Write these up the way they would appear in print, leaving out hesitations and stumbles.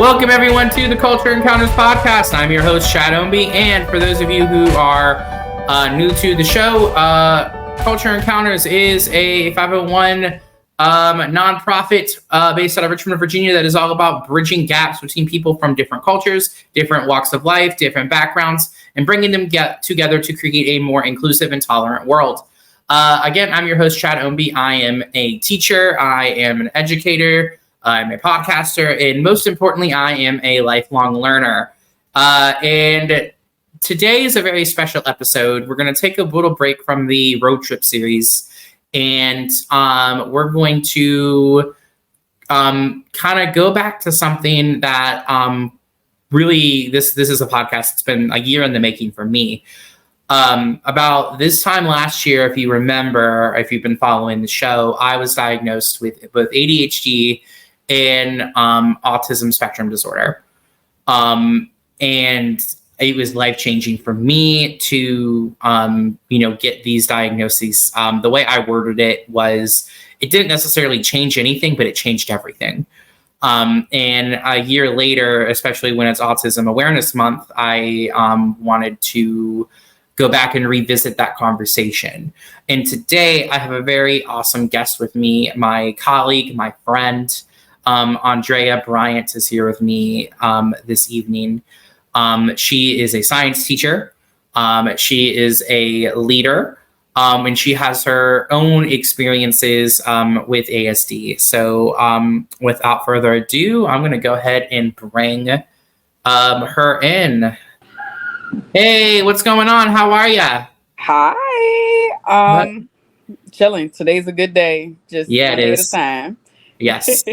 Welcome everyone to the Culture Encounters podcast. I'm your host, Chad Omby, and for those of you who are new to the show, Culture Encounters is a 501 nonprofit based out of Richmond, Virginia, that is all about bridging gaps between people from different cultures, different walks of life, different backgrounds, and bringing them together to create a more inclusive and tolerant world. Again, I'm your host, Chad Omby. I am a teacher. I am an educator. I'm a podcaster, and most importantly, I am a lifelong learner. And today is a very special episode. We're going to take a little break from the road trip series, and we're going to kind of go back to something that really, this is a podcast. It's been a year in the making for me. About this time last year, if you remember, if you've been following the show, I was diagnosed with both ADHD and Autism Spectrum Disorder. And it was life-changing for me to, get these diagnoses. The way I worded it was, it didn't necessarily change anything, but it changed everything. And a year later, especially when it's Autism Awareness Month, I wanted to go back and revisit that conversation. And today I have a very awesome guest with me, my colleague, my friend, Andrea Bryant is here with me this evening. She is a science teacher. She is a leader, and she has her own experiences with ASD. So without further ado, I'm going to go ahead and bring her in. Hey, what's going on? How are ya? Hi. Chilling. Today's a good day. Just it day is. at a time. Yes,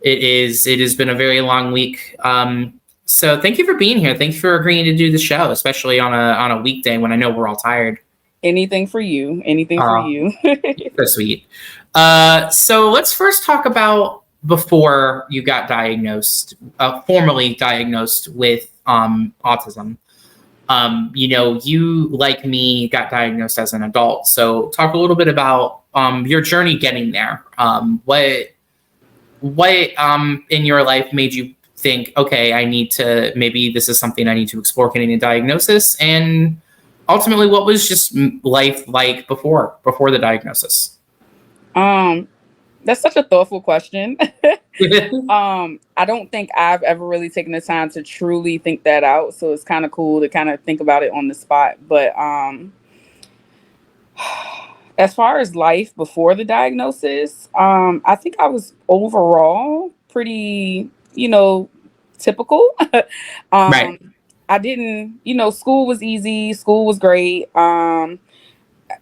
it is. It has been a very long week. So thank you for being here. Thank you for agreeing to do the show, especially on a weekday when I know we're all tired. Anything for you. Anything for you. So sweet. So let's first talk about before you got diagnosed, formally diagnosed with autism. You, like me, got diagnosed as an adult. So talk a little bit about your journey getting there. What in your life made you think, okay, maybe this is something I need to explore getting a diagnosis? And ultimately, what was just life like before the diagnosis? That's such a thoughtful question. I don't think I've ever really taken the time to truly think that out. So it's kind of cool to kind of think about it on the spot. But as far as life before the diagnosis, I think I was overall pretty, typical. Right. I didn't, school was easy. School was great.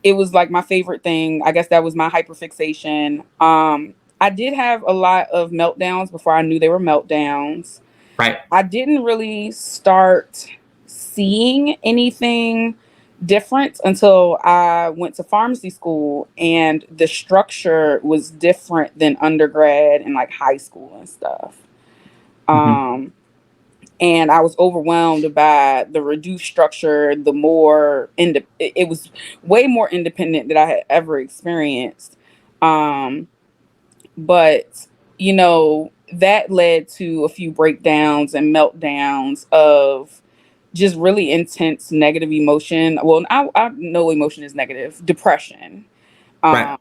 It was like my favorite thing. I guess that was my hyperfixation. I did have a lot of meltdowns before I knew they were meltdowns. Right. I didn't really start seeing anything different until I went to pharmacy school, and the structure was different than undergrad and like high school and stuff. Mm-hmm. And I was overwhelmed by the reduced structure, it was way more independent than I had ever experienced. But, that led to a few breakdowns and meltdowns of just really intense negative emotion. Well, I know emotion is negative, depression. Right.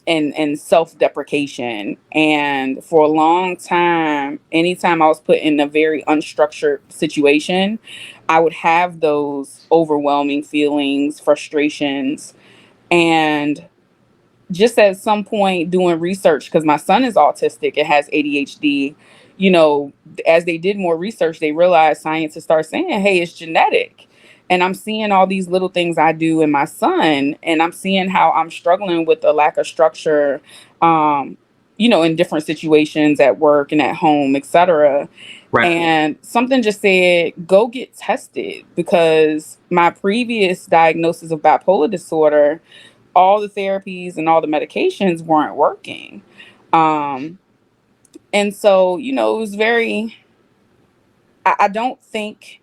And self-deprecation. And for a long time, anytime I was put in a very unstructured situation, I would have those overwhelming feelings, frustrations. And just at some point doing research, because my son is autistic and has ADHD, as they did more research, they realized, scientists start saying, hey, it's genetic. And I'm seeing all these little things I do in my son, and I'm seeing how I'm struggling with a lack of structure, in different situations at work and at home, etc. Right. And something just said, go get tested, because my previous diagnosis of bipolar disorder, all the therapies and all the medications weren't working. And so, it was very, I don't think,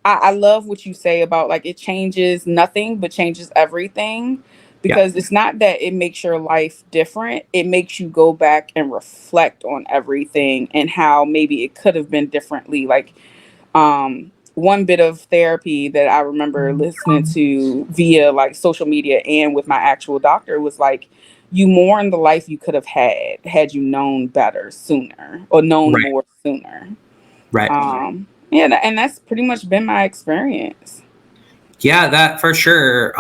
I love what you say about like it changes nothing but changes everything. because it's not that it makes your life different. It makes you go back and reflect on everything and how maybe it could have been differently. Like, one bit of therapy that I remember listening to via like social media and with my actual doctor was like, you mourn the life you could have had you known better sooner or known Right. more sooner. Right. Yeah, and that's pretty much been my experience. Yeah, that for sure.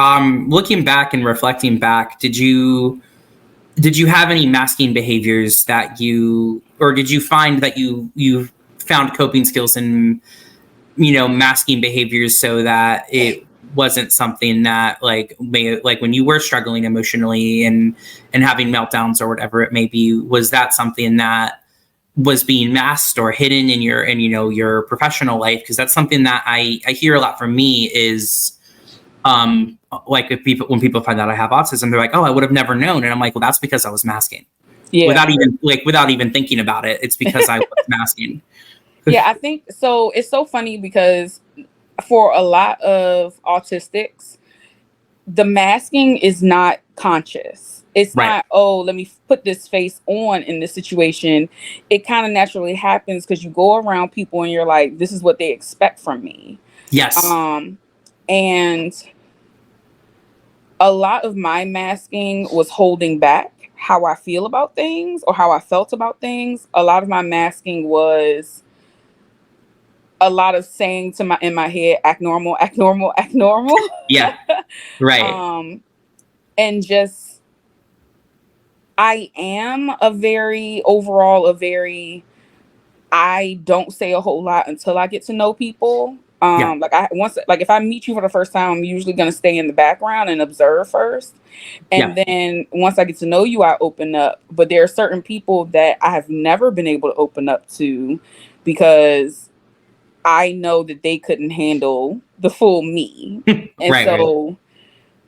Looking back and reflecting back, did you have any masking behaviors that or did you find that you found coping skills in, masking behaviors so that it wasn't something that like when you were struggling emotionally and having meltdowns or whatever it may be, was that something that was being masked or hidden in your professional life? Because that's something that I hear a lot from me is like when people find out I have autism, they're like, oh, I would have never known. And I'm like, well, that's because I was masking. Yeah. without even thinking about it. It's because I was masking. Yeah, I think so. It's so funny because for a lot of autistics, the masking is not conscious. It's Right. not, oh, let me put this face on in this situation. It kind of naturally happens because you go around people and you're like, this is what they expect from me. Yes. And a lot of my masking was holding back how I feel about things or how I felt about things. A lot of my masking was a lot of saying in my head, act normal, act normal, act normal. Yeah. Right. And just, I am a very I don't say a whole lot until I get to know people. Yeah. Like if I meet you for the first time, I'm usually gonna stay in the background and observe first. And then once I get to know you, I open up. But there are certain people that I have never been able to open up to because I know that they couldn't handle the full me. And so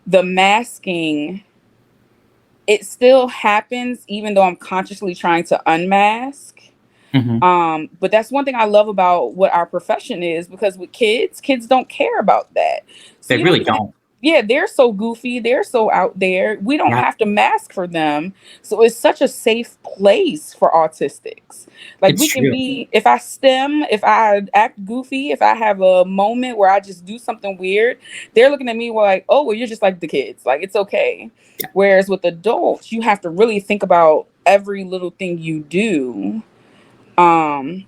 the masking, it still happens even though I'm consciously trying to unmask. Mm-hmm. But that's one thing I love about what our profession is, because with kids don't care about that. So They really don't. Yeah, they're so goofy, they're so out there. We don't have to mask for them. So it's such a safe place for autistics. Like, we can be, if I stem, if I act goofy, if I have a moment where I just do something weird, they're looking at me like, oh, well, you're just like the kids. Like, it's okay. Yeah. Whereas with adults, you have to really think about every little thing you do. And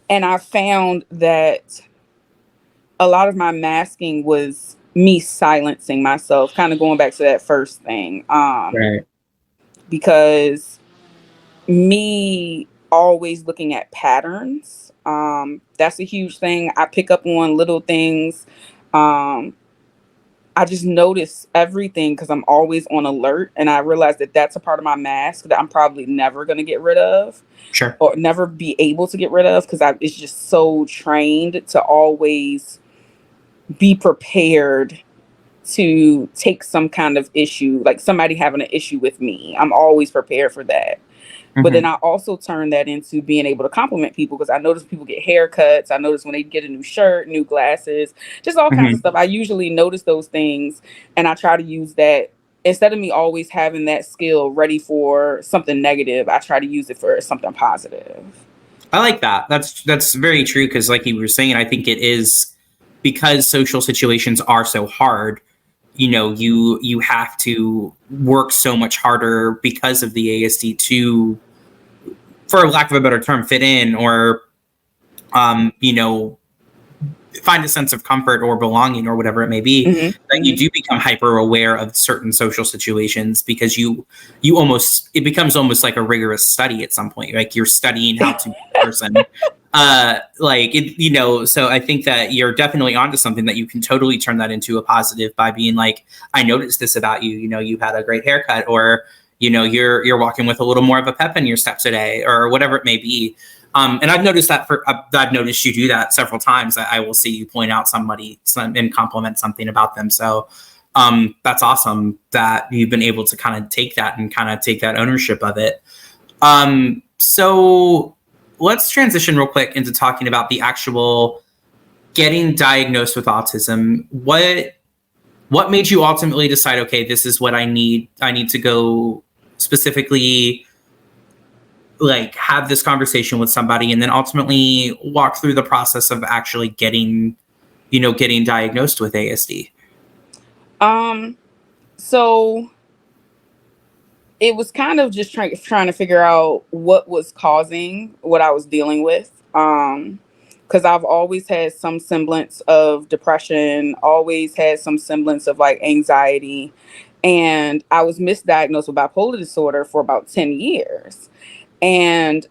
I found that a lot of my masking was me silencing myself, kind of going back to that first thing. Because me always looking at patterns, that's a huge thing. I pick up on little things. I just notice everything because I'm always on alert, and I realize that that's a part of my mask that I'm probably never going to get rid of. Sure. Or never be able to get rid of, because it's just so trained to always be prepared to take some kind of issue, like somebody having an issue with me. I'm always prepared for that. Mm-hmm. But then I also turn that into being able to compliment people, because I notice people get haircuts. I notice when they get a new shirt, new glasses, just all kinds of stuff. I usually notice those things, and I try to use that. Instead of me always having that skill ready for something negative, I try to use it for something positive. I like that. That's very true, because like you were saying, I think it is because social situations are so hard. You have to work so much harder because of the ASD to, for lack of a better term, fit in or, find a sense of comfort or belonging or whatever it may be. That you do become hyper aware of certain social situations, because it becomes almost like a rigorous study at some point. Like, you're studying how to be a person. So I think that you're definitely onto something, that you can totally turn that into a positive by being like, I noticed this about you. You've had a great haircut, or you're walking with a little more of a pep in your step today, or whatever it may be. And I've noticed that I've noticed you do that several times. I will see you point out somebody and compliment something about them. So that's awesome that you've been able to kind of take that and kind of take that ownership of it. So let's transition real quick into talking about the actual getting diagnosed with autism. what made you ultimately decide, okay, this is what I need to go specifically like have this conversation with somebody, and then ultimately walk through the process of actually getting diagnosed with ASD? So it was kind of just trying to figure out what was causing what I was dealing with. Because I've always had some semblance of depression, always had some semblance of like anxiety, and I was misdiagnosed with bipolar disorder for about 10 years. And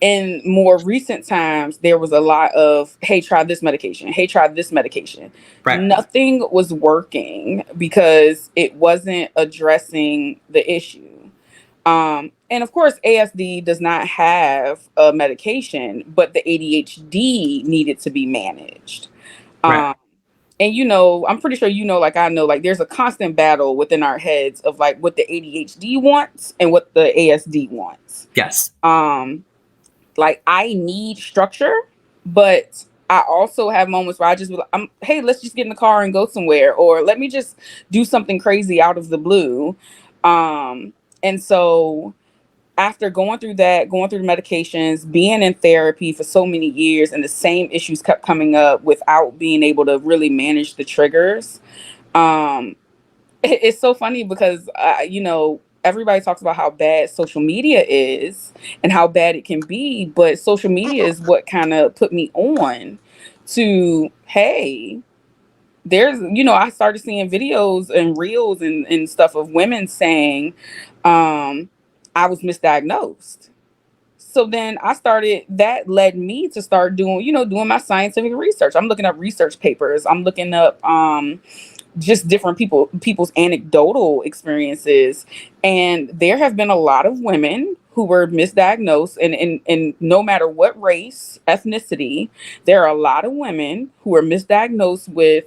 in more recent times, there was a lot of, hey, try this medication. Hey, try this medication. Right. Nothing was working because it wasn't addressing the issue. And of course, ASD does not have a medication, but the ADHD needed to be managed. Right. And I'm pretty sure like I know, like there's a constant battle within our heads of like what the ADHD wants and what the ASD wants. Yes. Like I need structure, but I also have moments where I just be like, hey, let's just get in the car and go somewhere, or let me just do something crazy out of the blue. And so after going through that, going through the medications, being in therapy for so many years, and the same issues kept coming up without being able to really manage the triggers. It's so funny because, everybody talks about how bad social media is and how bad it can be, but social media is what kind of put me on to, hey, I started seeing videos and reels and stuff of women saying, I was misdiagnosed. So then that led me to start doing my scientific research. I'm looking up research papers. I'm looking up, just different people's anecdotal experiences. And there have been a lot of women who were misdiagnosed, and no matter what race, ethnicity, there are a lot of women who are misdiagnosed with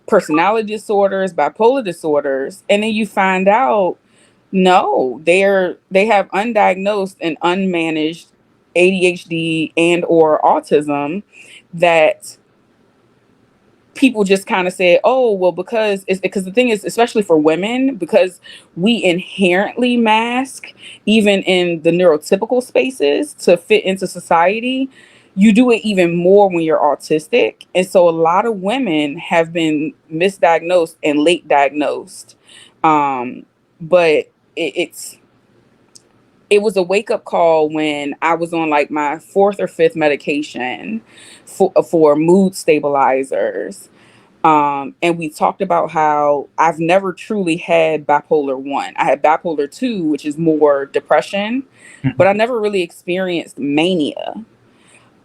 personality disorders, bipolar disorders, and then you find out, no, they have undiagnosed and unmanaged ADHD and or autism that people just kind of say, oh, well, because the thing is, especially for women, because we inherently mask even in the neurotypical spaces to fit into society, you do it even more when you're autistic. And so a lot of women have been misdiagnosed and late diagnosed. But it was a wake up call when I was on like my fourth or fifth medication for mood stabilizers. And we talked about how I've never truly had bipolar 1. I had bipolar 2, which is more depression, but I never really experienced mania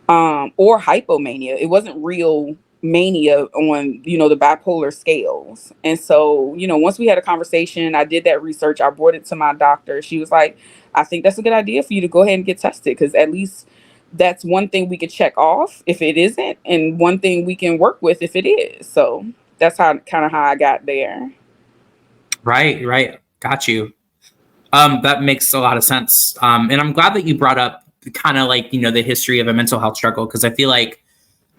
or hypomania. It wasn't real mania on, the bipolar scales. And so, once we had a conversation, I did that research, I brought it to my doctor. She was like, I think that's a good idea for you to go ahead and get tested, because at least that's one thing we could check off if it isn't, and one thing we can work with if it is. So that's how I got there. Right. Got you. That makes a lot of sense. And I'm glad that you brought up kind of like, the history of a mental health struggle, because I feel like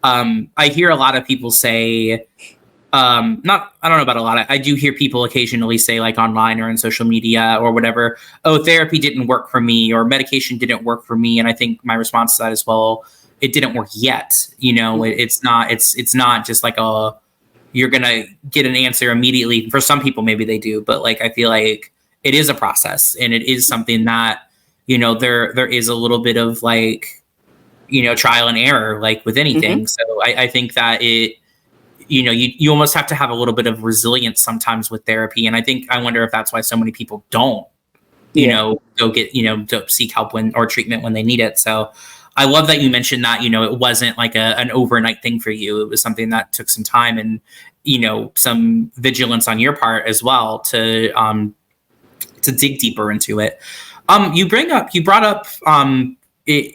I hear a lot of people say, I don't know about a lot. I do hear people occasionally say, like online or in social media or whatever, oh, therapy didn't work for me, or medication didn't work for me. And I think my response to that is, well, it didn't work yet. It's not just like you're going to get an answer immediately. For some people, maybe they do, but like, I feel like it is a process, and it is something that, there is a little bit of like, trial and error, like with anything. Mm-hmm. So I think that you almost have to have a little bit of resilience sometimes with therapy. And I wonder if that's why so many people don't, go get, to seek help or treatment when they need it. So I love that you mentioned that, it wasn't like an overnight thing for you. It was something that took some time and, some vigilance on your part as well to dig deeper into it. You brought up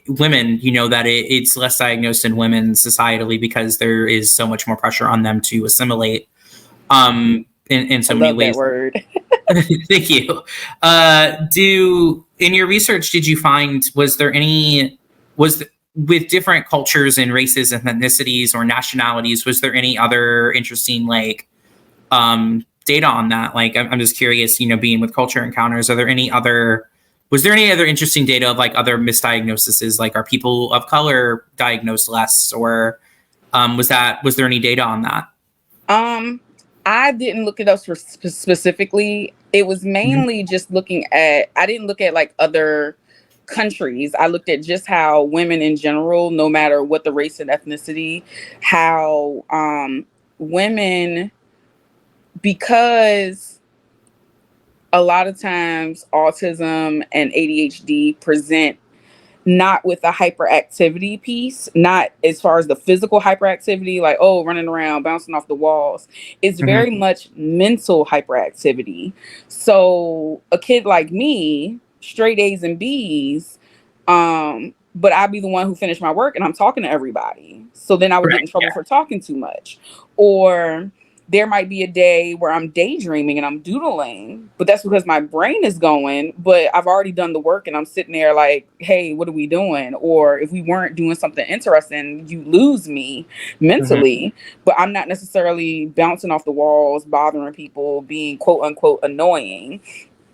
women, that it's less diagnosed in women societally because there is so much more pressure on them to assimilate in so many ways. That word. Thank you. In your research, did you find, with different cultures and races and ethnicities or nationalities, was there any other interesting like data on that. Like, I'm just curious, being with Culture Encounters, was there any other interesting data of like other misdiagnoses? Like, are people of color diagnosed less, or was there any data on that? I didn't look it up specifically. It was mainly just I didn't look at like other countries. I looked at just how women in general, no matter what the race and ethnicity, how women, because a lot of times autism and ADHD present not with the hyperactivity piece, not as far as the physical hyperactivity, like, oh, running around, bouncing off the walls. It's very much mental hyperactivity. So a kid like me, straight A's and B's, but I'd be the one who finished my work and I'm talking to everybody. So then I would get in trouble for talking too much. Or there might be a day where I'm daydreaming and I'm doodling, but that's because my brain is going, but I've already done the work and I'm sitting there like, hey, what are we doing? Or if we weren't doing something interesting, you lose me mentally, but I'm not necessarily bouncing off the walls, bothering people, being quote unquote annoying.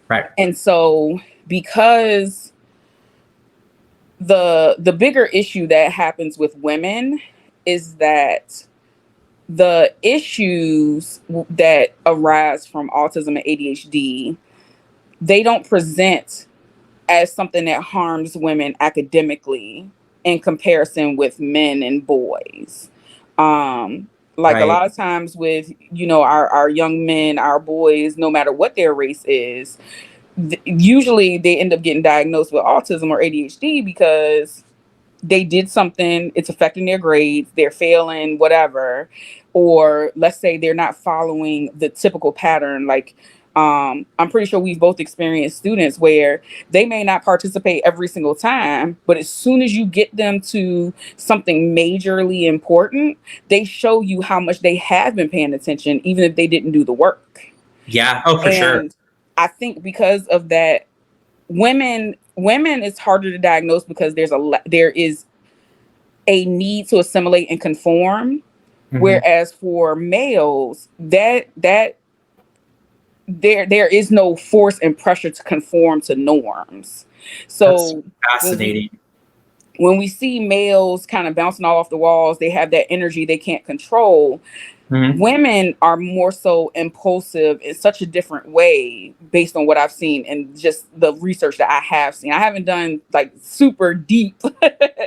Right. And so because the bigger issue that happens with women is that the issues that arise from autism and ADHD, they don't present as something that harms women academically in comparison with men and boys. Like a lot of times with, our young men, our boys, no matter what their race is, usually they end up getting diagnosed with autism or ADHD because they did something, it's affecting their grades, they're failing, whatever. Or let's say they're not following the typical pattern. Like, I'm pretty sure we've both experienced students where they may not participate every single time, but as soon as you get them to something majorly important, they show you how much they have been paying attention, even if they didn't do the work. Yeah. Oh, for sure. And I think because of that, women it's harder to diagnose because there is a need to assimilate and conform, whereas for males that there is no force and pressure to conform to norms. So that's fascinating. When we see males kind of bouncing all off the walls, they have that energy they can't control. Women are more so impulsive in such a different way based on what I've seen and just the research that I have seen. I haven't done like super deep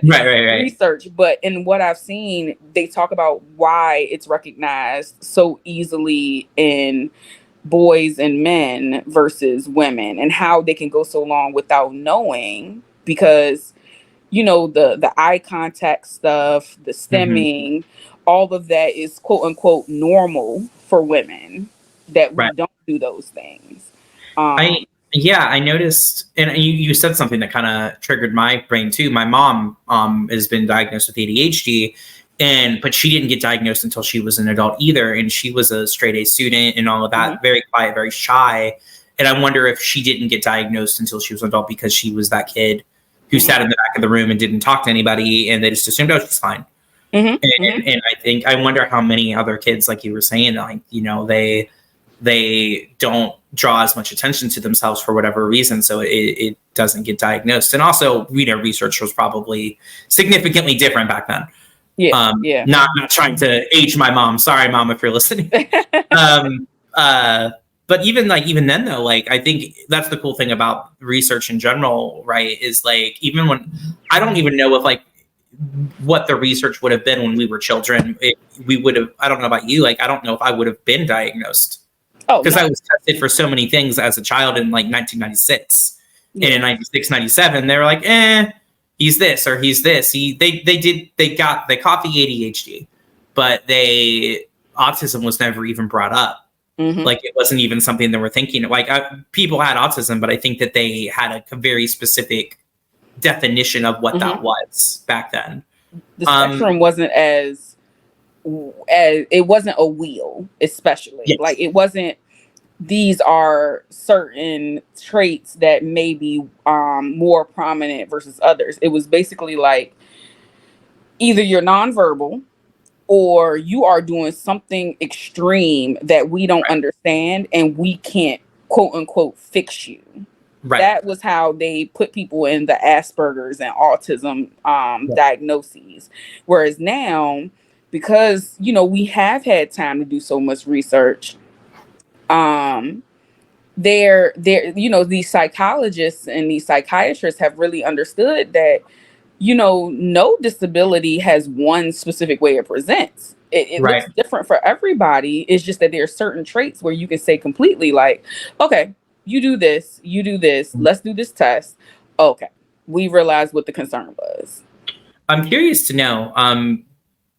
research, but in what I've seen, they talk about why it's recognized so easily in boys and men versus women and how they can go so long without knowing because the eye contact stuff, the stemming, all of that is quote unquote normal for women that we don't do those things. I noticed, and you said something that kind of triggered my brain too. My mom has been diagnosed with ADHD, but she didn't get diagnosed until she was an adult either, and she was a straight A student and all of that, very quiet, very shy. And I wonder if she didn't get diagnosed until she was an adult because she was that kid who sat in the back of the room and didn't talk to anybody, and they just assumed, oh, she's fine. And I wonder how many other kids, like you were saying, like, they don't draw as much attention to themselves for whatever reason, so it doesn't get diagnosed. And also, research was probably significantly different back then. Not trying to age my mom. Sorry, Mom, if you're listening. But even then though, like, I think that's the cool thing about research in general, right? Is like, even when I don't even know if like what the research would have been when we were children, we would have, I don't know about you, like, I don't know if I would have been diagnosed. Because I was tested for so many things as a child in like 1996. And in 96, 97, they were like, he's this or he's this. They caught the ADHD, but autism was never even brought up. Like, it wasn't even something that we're thinking. Like, people had autism, but I think that they had a very specific definition of what that was back then. The spectrum wasn't as it wasn't a wheel, especially like it wasn't. These are certain traits that may be more prominent versus others. It was basically like either you're nonverbal, or you are doing something extreme that we don't Right. understand and we can't quote unquote fix you. Right. That was how they put people in the Asperger's and autism Yeah. diagnoses. Whereas now, because we have had time to do so much research, um, these psychologists and these psychiatrists have really understood that no disability has one specific way it presents. It looks Right. different for everybody. It's just that there are certain traits where you can say completely like, okay, you do this, let's do this test. Okay, we realized what the concern was. I'm curious to know,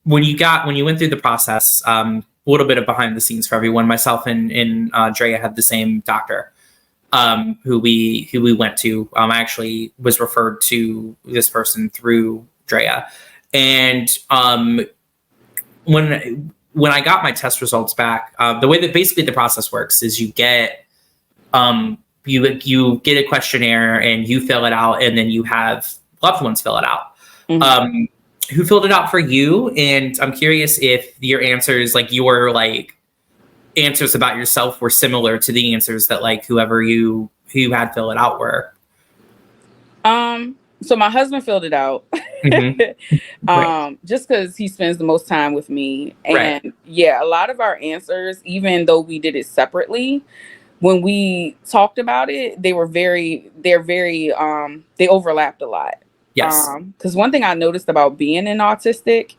when you went through the process, a little bit of behind the scenes for everyone. Myself and Drea had the same doctor, who we went to. I actually was referred to this person through Drea, and when I got my test results back, the way that basically the process works is you get a questionnaire and you fill it out, and then you have loved ones fill it out. Mm-hmm. Who filled it out for you? And I'm curious if your answers, like your answers about yourself, were similar to the answers that like who you had fill it out were. So my husband filled it out. Mm-hmm. Right. Just because he spends the most time with me. Right. And yeah, a lot of our answers, even though we did it separately, when we talked about it, they overlapped a lot. Yes. Because one thing I noticed about being an autistic,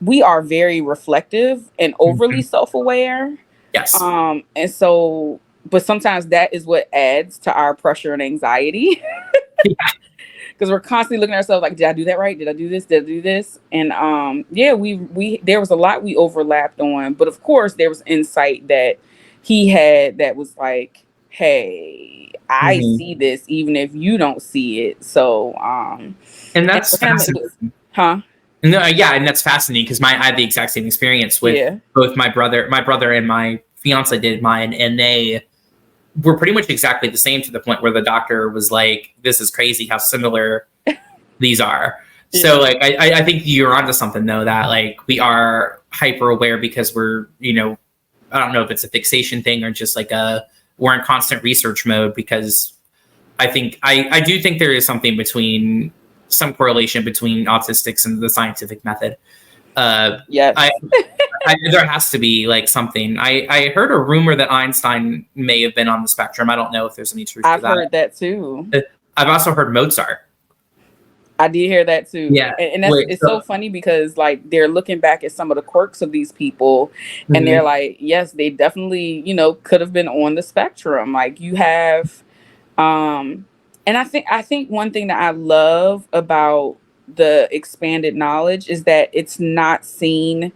we are very reflective and overly Mm-hmm. self-aware. Yes. And so, but sometimes that is what adds to our pressure and anxiety. Yeah. Because we're constantly looking at ourselves like, did I do that right? Did I do this? Did I do this? And yeah, we there was a lot we overlapped on, but of course there was insight that he had that was like, hey, I Mm-hmm. see this even if you don't see it. So And and that's for him it was, fascinating. huh? No, yeah, and that's fascinating because I had the exact same experience with Yeah. both my brother and my fiance did mine, and they were pretty much exactly the same to the point where the doctor was like, "This is crazy how similar these are." Yeah. So, like, I think you're onto something though, that like we are hyper aware because I don't know if it's a fixation thing or just like we're in constant research mode, because I do think there is some correlation between autistics and the scientific method. Yes. There has to be like something. I heard a rumor that Einstein may have been on the spectrum. I don't know if there's any truth to I've that. heard that too. I've also heard Mozart. I did hear that too. Yeah. And that's Wait. it's so funny because like they're looking back at some of the quirks of these people and they're Mhm. like, yes, they definitely, could have been on the spectrum. Like you have and I think one thing that I love about the expanded knowledge is that it's not seen.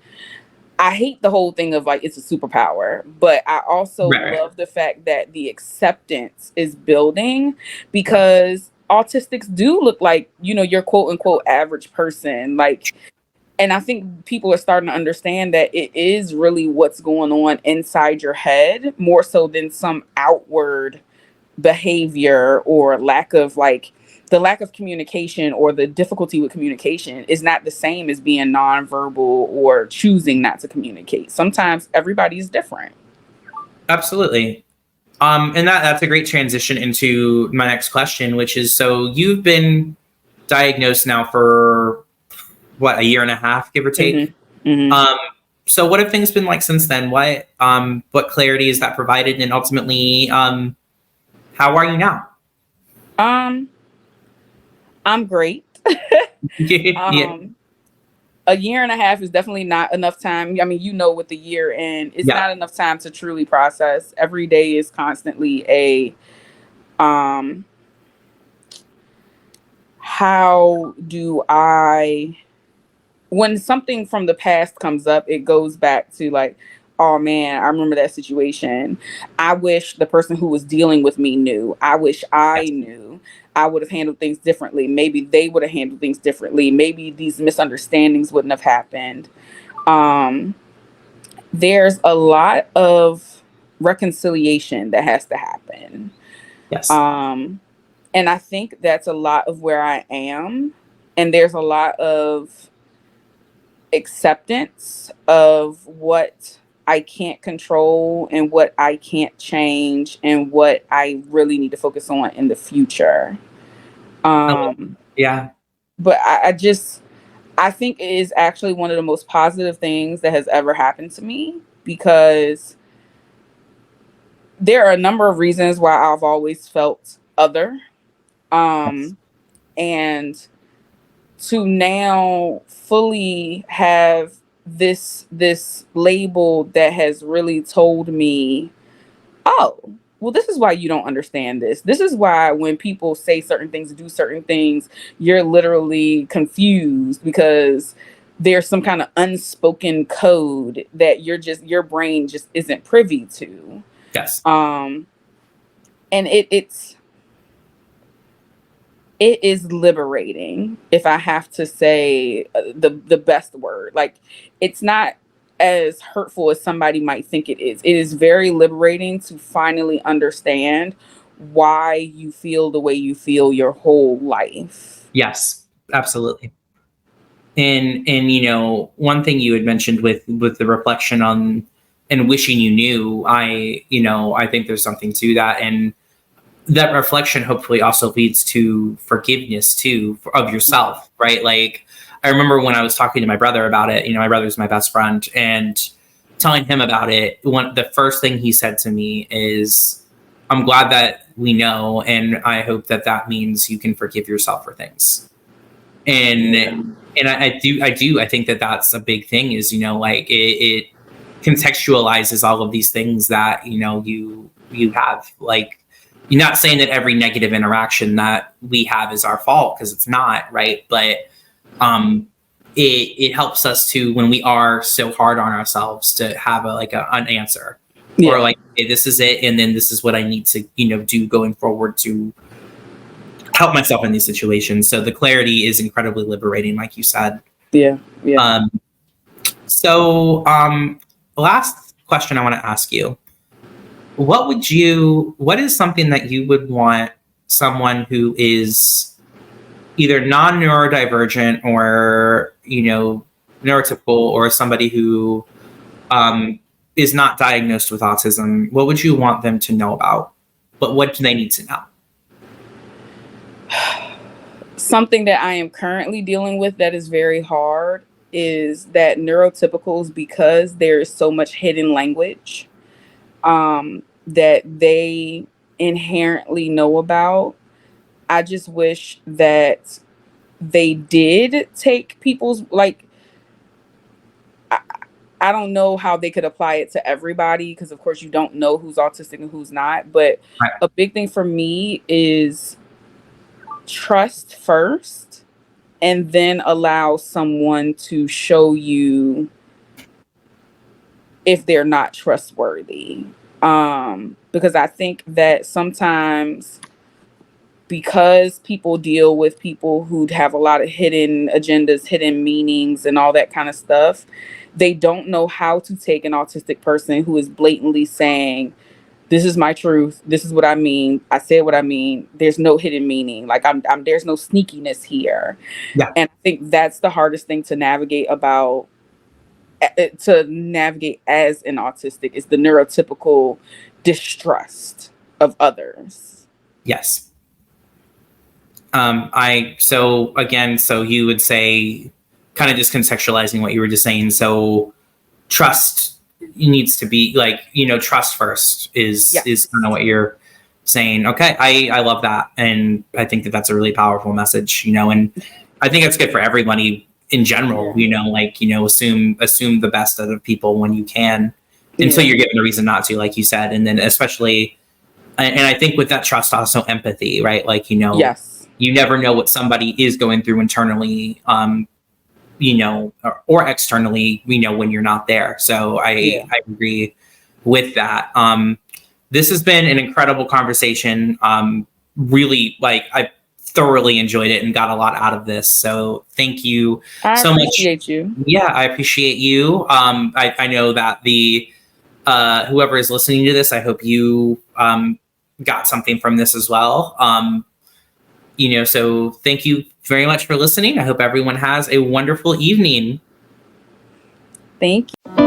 I hate the whole thing of like it's a superpower, but I also Right. Right. love the fact that the acceptance is building because autistics do look like, your quote unquote average person. Like, and I think people are starting to understand that it is really what's going on inside your head more so than some outward behavior or the lack of communication or the difficulty with communication is not the same as being nonverbal or choosing not to communicate. Sometimes everybody's different. Absolutely. And that's a great transition into my next question, which is, so you've been diagnosed now for what, a year and a half, give or take. Mm-hmm. Mm-hmm. Um, so what have things been like since then? What clarity has that provided, and ultimately, how are you now? Um, I'm great. Yeah. um, a year and a half is definitely not enough time. I mean, with the year and it's Yeah. not enough time to truly process. Every day is constantly a um how do I when something from the past comes up, it goes back to like, oh man, I remember that situation. I wish the person who was dealing with me knew. I wish I Yes. knew. I would have handled things differently. Maybe they would have handled things differently. Maybe these misunderstandings wouldn't have happened. Um, there's a lot of reconciliation that has to happen. Yes. Um, and I think that's a lot of where I am. And there's a lot of acceptance of what I can't control and what I can't change and what I really need to focus on in the future. Um, Yeah. but I think it is actually one of the most positive things that has ever happened to me, because there are a number of reasons why I've always felt other. Um, and to now fully have this label that has really told me, oh, well, this is why you don't understand this. This is why when people say certain things, do certain things, you're literally confused because there's some kind of unspoken code that your brain just isn't privy to. Yes. Um, and it is liberating, if I have to say the best word. Like, it's not as hurtful as somebody might think it is. It is very liberating to finally understand why you feel the way you feel your whole life. Yes, absolutely. And you know, one thing you had mentioned with the reflection on and wishing you knew, I think there's something to that, and that reflection hopefully also leads to forgiveness too of yourself, right? Like, I remember when I was talking to my brother about it. My brother's my best friend, and telling him about it, the first thing he said to me is, "I'm glad that we know, and I hope that that means you can forgive yourself for things." And I think that that's a big thing, is, like, it contextualizes all of these things that, you have. Like, you're not saying that every negative interaction that we have is our fault, because it's not, right? But um it helps us to, when we are so hard on ourselves, to have an answer, or Yeah. like, hey, this is it, and then this is what I need to do going forward to help myself in these situations. So the clarity is incredibly liberating, like you said. Yeah. Yeah. Um, so, last question I want to ask you: what is something that you would want someone who is either non-neurodivergent, or neurotypical, or somebody who is not diagnosed with autism? What would you want them to know about? But what do they need to know? Something that I am currently dealing with that is very hard is that neurotypicals, because there is so much hidden language that they inherently know about. I just wish that they did take people's, like, I, I don't know how they could apply it to everybody, because of course you don't know who's autistic and who's not. But Right. a big thing for me is trust first, and then allow someone to show you if they're not trustworthy. Because I think that sometimes, because people deal with people who have a lot of hidden agendas, hidden meanings, and all that kind of stuff, they don't know how to take an autistic person who is blatantly saying, this is my truth. This is what I mean. I said what I mean. There's no hidden meaning. Like, I'm there's no sneakiness here. Yeah. And I think that's the hardest thing to navigate as an autistic, is the neurotypical distrust of others. Yes. So you would say, kind of just contextualizing what you were just saying. So trust needs to be, like, trust first is Yes. is kind of what you're saying. Okay. I love that. And I think that that's a really powerful message, and I think that's good for everybody in general, assume the best out of people when you can, until you're given a reason not to, like you said. And then especially, and I think with that trust, also empathy, right? Like, Yes. you never know what somebody is going through internally, or externally, when you're not there. So I agree with that. This has been an incredible conversation. Really, like, I thoroughly enjoyed it and got a lot out of this. So thank you so much. I appreciate you. Yeah, I appreciate you. I know that the whoever is listening to this, I hope you got something from this as well. So thank you very much for listening. I hope everyone has a wonderful evening. Thank you.